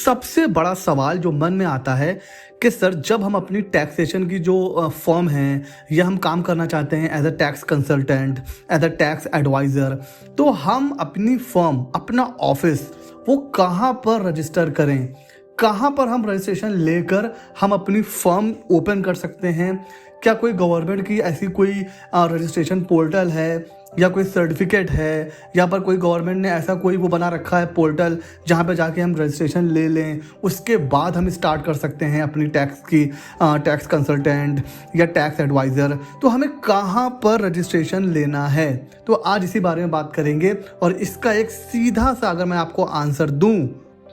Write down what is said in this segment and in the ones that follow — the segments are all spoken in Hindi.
सबसे बड़ा सवाल जो मन में आता है कि सर जब हम अपनी टैक्सेशन की जो फर्म है या हम काम करना चाहते हैं as a tax consultant, as a tax adviser, तो हम अपनी फर्म, अपना ऑफिस वो कहाँ पर रजिस्टर करें, कहाँ पर हम रजिस्ट्रेशन लेकर हम अपनी फर्म ओपन कर सकते हैं। क्या कोई गवर्नमेंट की ऐसी कोई रजिस्ट्रेशन पोर्टल है या कोई सर्टिफिकेट है, या पर कोई गवर्नमेंट ने ऐसा कोई वो बना रखा है पोर्टल जहाँ पे जाके हम रजिस्ट्रेशन ले लें, उसके बाद हम स्टार्ट कर सकते हैं अपनी टैक्स कंसल्टेंट या टैक्स एडवाइज़र। तो हमें कहाँ पर रजिस्ट्रेशन लेना है, तो आज इसी बारे में बात करेंगे। और इसका एक सीधा सा अगर मैं आपको आंसर दूं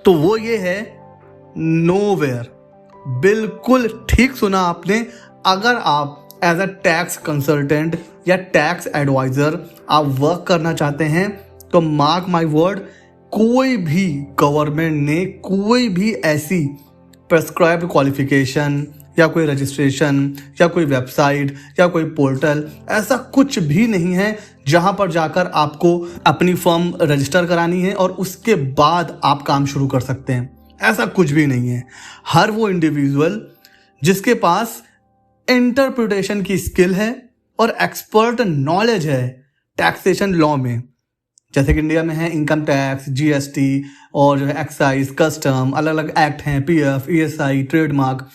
तो वो ये है, नोवेयर। बिल्कुल ठीक सुना आपने। अगर आप एज अ टैक्स कंसल्टेंट या टैक्स एडवाइज़र आप वर्क करना चाहते हैं तो मार्क माय वर्ड, कोई भी गवर्नमेंट ने कोई भी ऐसी प्रेस्क्राइब्ड क्वालिफिकेशन या कोई रजिस्ट्रेशन या कोई वेबसाइट या कोई पोर्टल, ऐसा कुछ भी नहीं है जहां पर जाकर आपको अपनी फर्म रजिस्टर करानी है और उसके बाद आप काम शुरू कर सकते हैं। ऐसा कुछ भी नहीं है। हर वो इंडिविजुअल जिसके पास इंटरप्रिटेशन की स्किल है और एक्सपर्ट नॉलेज है टैक्सेशन लॉ में, जैसे कि इंडिया में है इनकम टैक्स, जीएसटी और जो है एक्साइज, कस्टम, अलग अलग एक्ट हैं, पीएफ, ईएसआई, ट्रेडमार्क,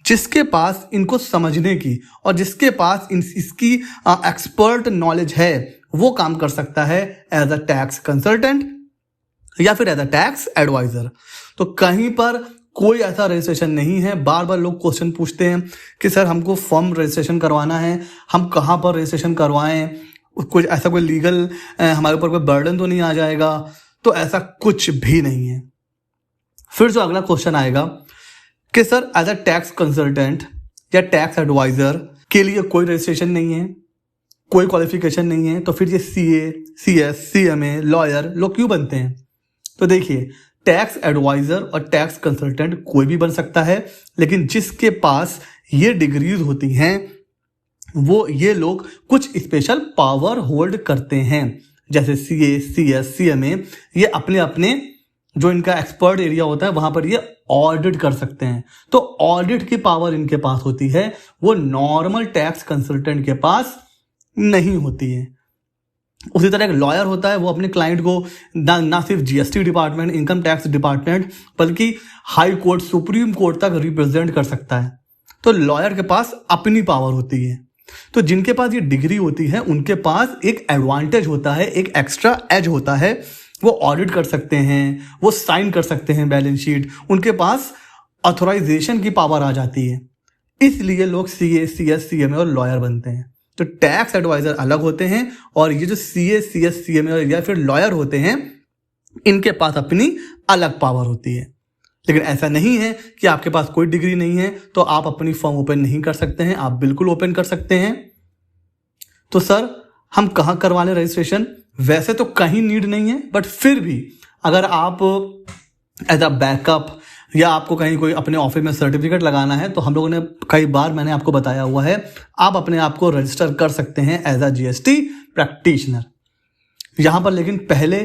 जिसके पास इनको समझने की और जिसके पास इसकी एक्सपर्ट नॉलेज है वो काम कर सकता है एज अ टैक्स कंसल्टेंट या फिर एज अ टैक्स एडवाइजर। तो कहीं पर कोई ऐसा रजिस्ट्रेशन नहीं है। बार बार लोग क्वेश्चन पूछते हैं कि सर हमको फर्म रजिस्ट्रेशन करवाना है, हम कहाँ पर रजिस्ट्रेशन करवाएं, कुछ ऐसा कोई लीगल हमारे ऊपर कोई बर्डन तो नहीं आ जाएगा। तो ऐसा कुछ भी नहीं है। फिर जो अगला क्वेश्चन आएगा कि sir as a tax consultant या टैक्स एडवाइजर के लिए कोई रजिस्ट्रेशन नहीं है, कोई क्वालिफिकेशन नहीं है, तो फिर ये सीए, सीएस, सीएमए, लॉयर लोग क्यों बनते हैं? तो देखिए, टैक्स एडवाइजर और टैक्स कंसल्टेंट कोई भी बन सकता है, लेकिन जिसके पास ये डिग्रीज होती हैं वो ये लोग कुछ स्पेशल पावर होल्ड करते हैं। जैसे सीए, सीएस, सीएमए, ये अपने अपने जो इनका एक्सपर्ट एरिया होता है वहां पर ये ऑडिट कर सकते हैं। तो ऑडिट की पावर इनके पास होती है, वो नॉर्मल टैक्स कंसल्टेंट के पास नहीं होती है। उसी तरह एक लॉयर होता है, वो अपने क्लाइंट को ना सिर्फ GST department, income tax department, बल्कि हाई कोर्ट, सुप्रीम कोर्ट तक रिप्रेजेंट कर सकता है। तो लॉयर के पास अपनी पावर होती है। तो जिनके पास ये डिग्री होती है उनके पास एक एडवांटेज होता है, एक एक्स्ट्रा एज होता है। वो ऑडिट कर सकते हैं, वो साइन कर सकते हैं बैलेंस शीट, उनके पास ऑथोराइजेशन की पावर आ जाती है। इसलिए लोग सीए, सीएस, सीएमए और लॉयर बनते हैं। तो टैक्स एडवाइजर अलग होते हैं और ये जो सीए, सीएस, सीएमए या फिर लॉयर होते हैं, इनके पास अपनी अलग पावर होती है। लेकिन ऐसा नहीं है कि आपके पास कोई डिग्री नहीं है तो आप अपनी फर्म ओपन नहीं कर सकते हैं। आप बिल्कुल ओपन कर सकते हैं। तो सर हम कहाँ करवा लें रजिस्ट्रेशन? वैसे तो कहीं नीड नहीं है, बट फिर भी अगर आप एज अ बैकअप या आपको कहीं कोई अपने ऑफिस में सर्टिफिकेट लगाना है तो हम लोगों ने कई बार मैंने आपको बताया हुआ है, आप अपने आप को रजिस्टर कर सकते हैं एज अ जीएसटी प्रैक्टिशनर। यहाँ पर लेकिन पहले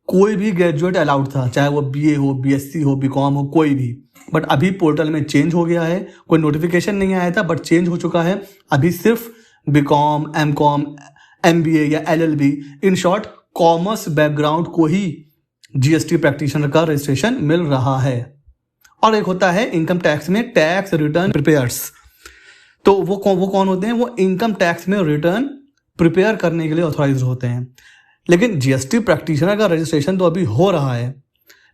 कोई भी ग्रेजुएट अलाउड था, चाहे वो बीए हो, बीएससी हो, बीकॉम हो, कोई भी। बट अभी पोर्टल में चेंज हो गया है। कोई नोटिफिकेशन नहीं आया था बट चेंज हो चुका है। अभी सिर्फ बीकॉम, एमकॉम, एमबीए या LLB, in short commerce background को ही जीएसटी प्रैक्टिशनर का रजिस्ट्रेशन मिल रहा है। और एक होता है इनकम टैक्स में टैक्स रिटर्न प्रिपेयर्स। तो वो कौन होते हैं? वो इनकम टैक्स में रिटर्न प्रिपेयर करने के लिए ऑथराइज्ड होते हैं। लेकिन जीएसटी प्रैक्टिशनर का रजिस्ट्रेशन तो अभी हो रहा है,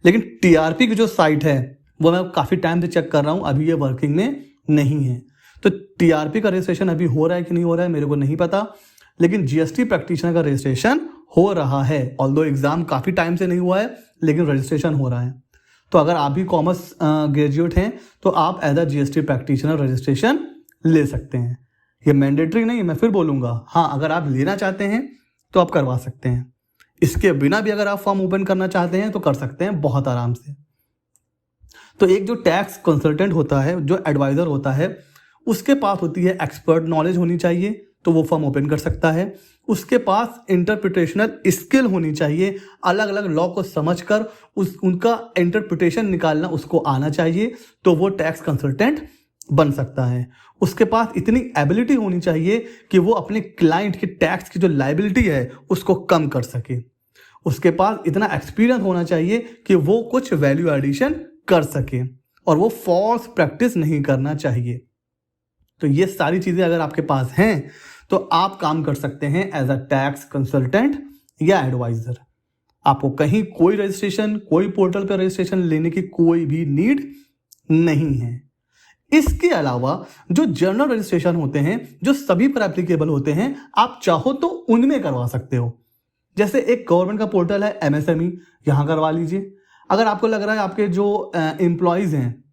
लेकिन टीआरपी की जो साइट है वो मैं काफ़ी टाइम से चेक कर रहा हूँ, अभी ये वर्किंग में नहीं है। तो टीआरपी का रजिस्ट्रेशन अभी हो रहा है कि नहीं हो रहा है मेरे को नहीं पता, लेकिन जीएसटी प्रैक्टिशनर का रजिस्ट्रेशन हो रहा है। ऑल्दो एग्जाम काफ़ी टाइम से नहीं हुआ है, लेकिन रजिस्ट्रेशन हो रहा है। तो अगर आप भी कॉमर्स ग्रेजुएट हैं तो आप as a GST practitioner registration ले सकते हैं। ये मैंडेटरी नहीं है, मैं फिर बोलूँगा। हाँ, अगर आप लेना चाहते हैं तो आप करवा सकते हैं। इसके बिना भी अगर आप फॉर्म ओपन करना चाहते हैं तो कर सकते हैं बहुत आराम से। तो एक जो टैक्स कंसल्टेंट होता है, जो एडवाइज़र होता है, उसके पास होती है एक्सपर्ट नॉलेज होनी चाहिए, तो वो फॉर्म ओपन कर सकता है। उसके पास इंटरप्रिटेशनल स्किल होनी चाहिए, अलग अलग लॉ को समझकर उनका इंटरप्रिटेशन निकालना उसको आना चाहिए, तो वो टैक्स कंसल्टेंट बन सकता है। उसके पास इतनी एबिलिटी होनी चाहिए कि वो अपने क्लाइंट की टैक्स की जो लायबिलिटी है उसको कम कर सके। उसके पास इतना एक्सपीरियंस होना चाहिए कि वो कुछ वैल्यू एडिशन कर सके और वो फॉल्स प्रैक्टिस नहीं करना चाहिए। तो ये सारी चीजें अगर आपके पास हैं तो आप काम कर सकते हैं एज अ टैक्स कंसल्टेंट या एडवाइजर। आपको कहीं कोई रजिस्ट्रेशन, कोई पोर्टल पर रजिस्ट्रेशन लेने की कोई भी नीड नहीं है। इसके अलावा जो जनरल रजिस्ट्रेशन होते हैं, जो सभी पर एप्लीकेबल होते हैं, आप चाहो तो उनमें करवा सकते हो। जैसे एक गवर्नमेंट का पोर्टल है MSME, यहां करवा लीजिए। अगर आपको लग रहा है आपके जो एम्प्लॉयज हैं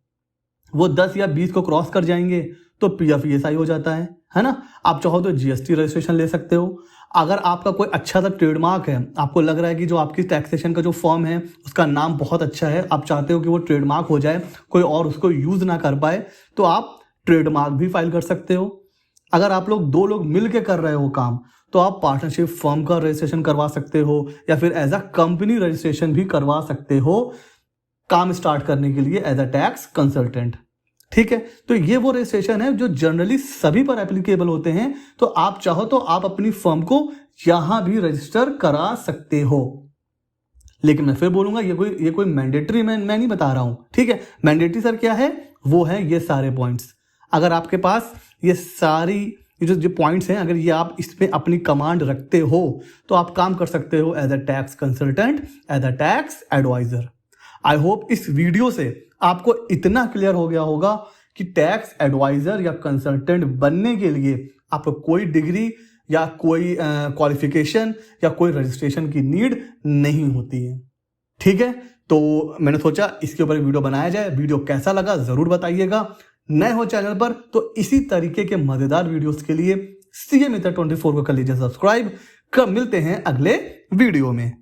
वो 10 या 20 को क्रॉस कर जाएंगे तो PF ESI हो जाता है ना। आप चाहो तो GST रजिस्ट्रेशन ले सकते हो। अगर आपका कोई अच्छा सा ट्रेडमार्क है, आपको लग रहा है कि जो आपकी टैक्सेशन का जो फॉर्म है उसका नाम बहुत अच्छा है, आप चाहते हो कि वो ट्रेडमार्क हो जाए, कोई और उसको यूज ना कर पाए, तो आप ट्रेडमार्क भी फाइल कर सकते हो। अगर आप लोग 2 लोग मिल के कर रहे हो काम, तो आप पार्टनरशिप फर्म का रजिस्ट्रेशन करवा सकते हो या फिर एज अ कंपनी रजिस्ट्रेशन भी करवा सकते हो काम स्टार्ट करने के लिए एज अ टैक्स कंसल्टेंट। ठीक है, तो ये वो रजिस्ट्रेशन है जो जनरली सभी पर एप्लीकेबल होते हैं। तो आप चाहो तो आप अपनी फर्म को यहां भी रजिस्टर करा सकते हो। लेकिन मैं फिर बोलूंगा ये कोई मैंडेटरी मैं नहीं बता रहा हूं। ठीक है, मैंडेटरी सर क्या है, वो है ये सारे पॉइंट्स। अगर आपके पास ये सारी जो पॉइंट्स हैं, अगर ये आप इसमें अपनी कमांड रखते हो तो आप काम कर सकते हो as a tax consultant, as a tax adviser. I hope इस वीडियो से आपको इतना क्लियर हो गया होगा कि टैक्स एडवाइजर या कंसल्टेंट बनने के लिए आपको कोई डिग्री या कोई क्वालिफिकेशन या कोई रजिस्ट्रेशन की नीड नहीं होती है। ठीक है, तो मैंने सोचा इसके ऊपर वीडियो बनाया जाए। वीडियो कैसा लगा जरूर बताइएगा। नए हो चैनल पर तो इसी तरीके के मजेदार वीडियोस के लिए CA Method 24 को कर लीजिए सब्सक्राइब। कब मिलते हैं अगले वीडियो में।